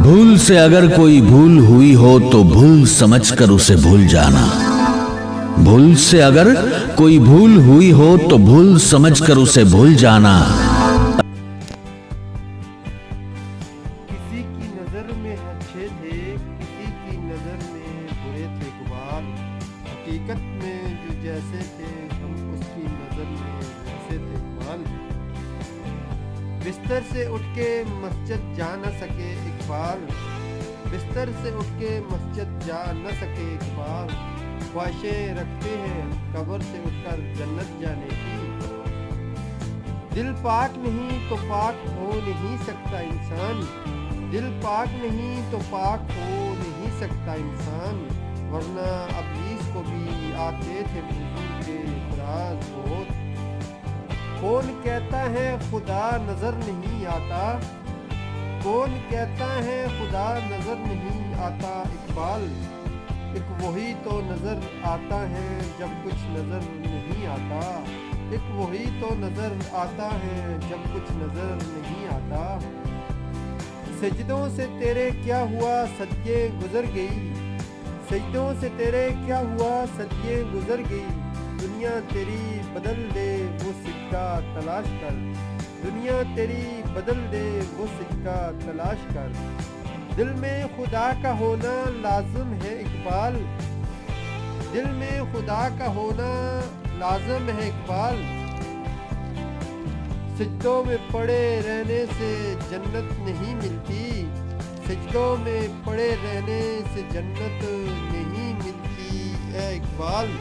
भूल से अगर कोई भूल हुई हो तो भूल समझकर उसे भूल जाना। भूल से अगर कोई भूल हुई हो तो भूल समझकर उसे भूल जाना। किसी की नजर में अच्छे थे, किसी की नजर में बुरे थे इकबाल। हकीकत में जो जैसे थे हम उसकी नजर में वैसे थे इकबाल। बिस्तर से उठ के मस्जिद जा न सके इकबाल। बिस्तर से उठ के मस्जिद जा न सके इकबाल। ख्वाहिशें रखते हैं कब्र से उठकर जन्नत जाने की। दिल पाक नहीं तो पाक हो नहीं सकता इंसान। दिल पाक नहीं तो पाक हो नहीं सकता इंसान। वरना अब्लीस को भी आते थे वुज़ू के इफ़राज़ बहुत। कौन कहता है खुदा नजर नहीं आता। कौन कहता है खुदा नजर नहीं आता इकबाल। एक वही तो नजर आता है जब कुछ नजर नहीं आता। एक वही तो नजर आता है जब कुछ नजर नहीं आता। सजदों से तेरे क्या हुआ सदिये गुजर गई। सजदों से तेरे क्या हुआ सदिये गुजर गई। दुनिया तेरी बदल दे वो सिक्का तलाश कर। दुनिया तेरी बदल दे वो सिक्का तलाश कर। दिल में खुदा का होना लाजिम है इकबाल। दिल में खुदा का होना लाजिम है इकबाल। सजदों में पड़े रहने से जन्नत नहीं मिलती। सजदों में पड़े रहने से जन्नत नहीं मिलती ए इकबाल।